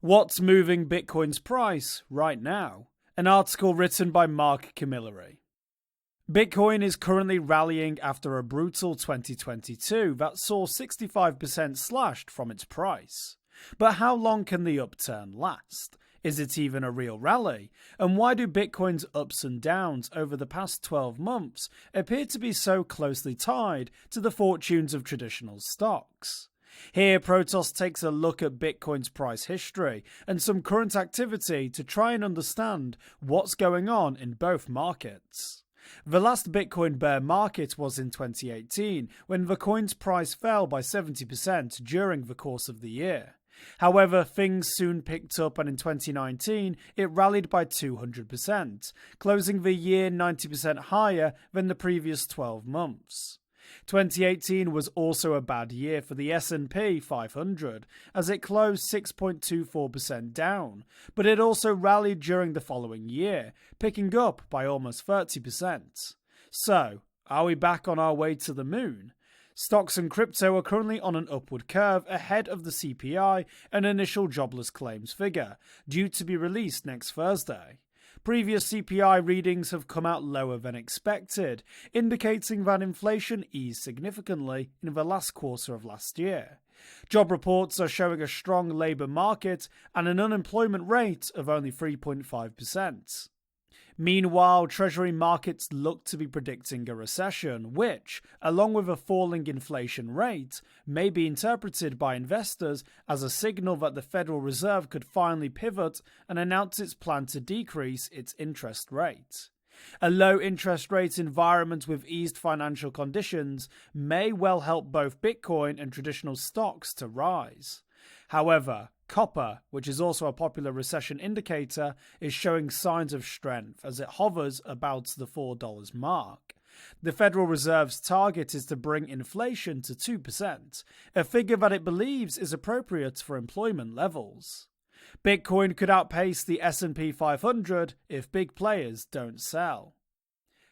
What's moving Bitcoin's price right now? An article written by Mark Camilleri. Bitcoin is currently rallying after a brutal 2022 that saw 65% slashed from its price. But how long can the upturn last? Is it even a real rally? And why do Bitcoin's ups and downs over the past 12 months appear to be so closely tied to the fortunes of traditional stocks? Here, Protos takes a look at Bitcoin's price history and some current activity to try and understand what's going on in both markets. The last Bitcoin bear market was in 2018, when the coin's price fell by 70% during the course of the year. However, things soon picked up, and in 2019 it rallied by 200%, closing the year 90% higher than the previous 12 months. 2018 was also a bad year for the S&P 500, as it closed 6.24% down, but it also rallied during the following year, picking up by almost 30%. So, are we back on our way to the moon? Stocks and crypto are currently on an upward curve ahead of the CPI, an initial jobless claims figure, due to be released next Thursday. Previous CPI readings have come out lower than expected, indicating that inflation eased significantly in the last quarter of last year. Job reports are showing a strong labour market and an unemployment rate of only 3.5%. Meanwhile, Treasury markets look to be predicting a recession, which, along with a falling inflation rate, may be interpreted by investors as a signal that the Federal Reserve could finally pivot and announce its plan to decrease its interest rate. A low interest rate environment with eased financial conditions may well help both Bitcoin and traditional stocks to rise. However, copper, which is also a popular recession indicator, is showing signs of strength as it hovers about the $4 mark. The Federal Reserve's target is to bring inflation to 2%, a figure that it believes is appropriate for employment levels. Bitcoin could outpace the S&P 500 if big players don't sell.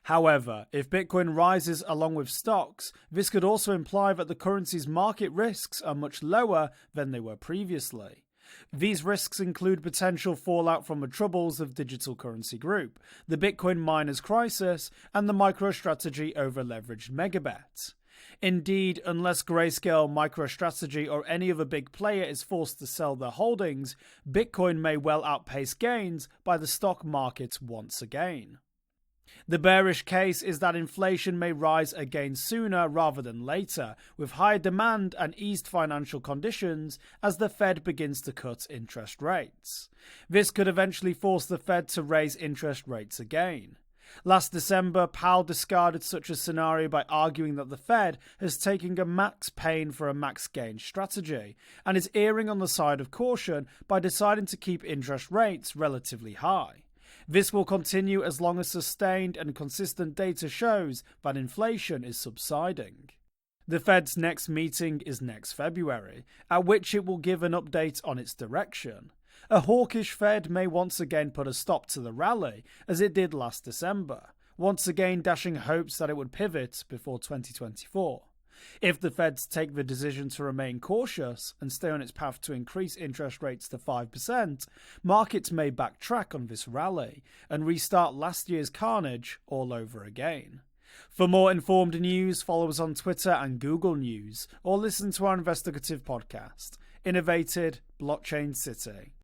However, if Bitcoin rises along with stocks, this could also imply that the currency's market risks are much lower than they were previously. These risks include potential fallout from the troubles of Digital Currency Group, the Bitcoin miners crisis, and the MicroStrategy over-leveraged megabet. Indeed, unless Grayscale, MicroStrategy, or any other big player is forced to sell their holdings, Bitcoin may well outpace gains by the stock market once again. The bearish case is that inflation may rise again sooner rather than later, with higher demand and eased financial conditions as the Fed begins to cut interest rates. This could eventually force the Fed to raise interest rates again. Last December, Powell discarded such a scenario by arguing that the Fed has taken a max pain for a max gain strategy, and is erring on the side of caution by deciding to keep interest rates relatively high. This will continue as long as sustained and consistent data shows that inflation is subsiding. The Fed's next meeting is next February, at which it will give an update on its direction. A hawkish Fed may once again put a stop to the rally, as it did last December, once again dashing hopes that it would pivot before 2024. If the Feds take the decision to remain cautious and stay on its path to increase interest rates to 5%, markets may backtrack on this rally and restart last year's carnage all over again. For more informed news, follow us on Twitter and Google News, or listen to our investigative podcast, Innovated Blockchain City.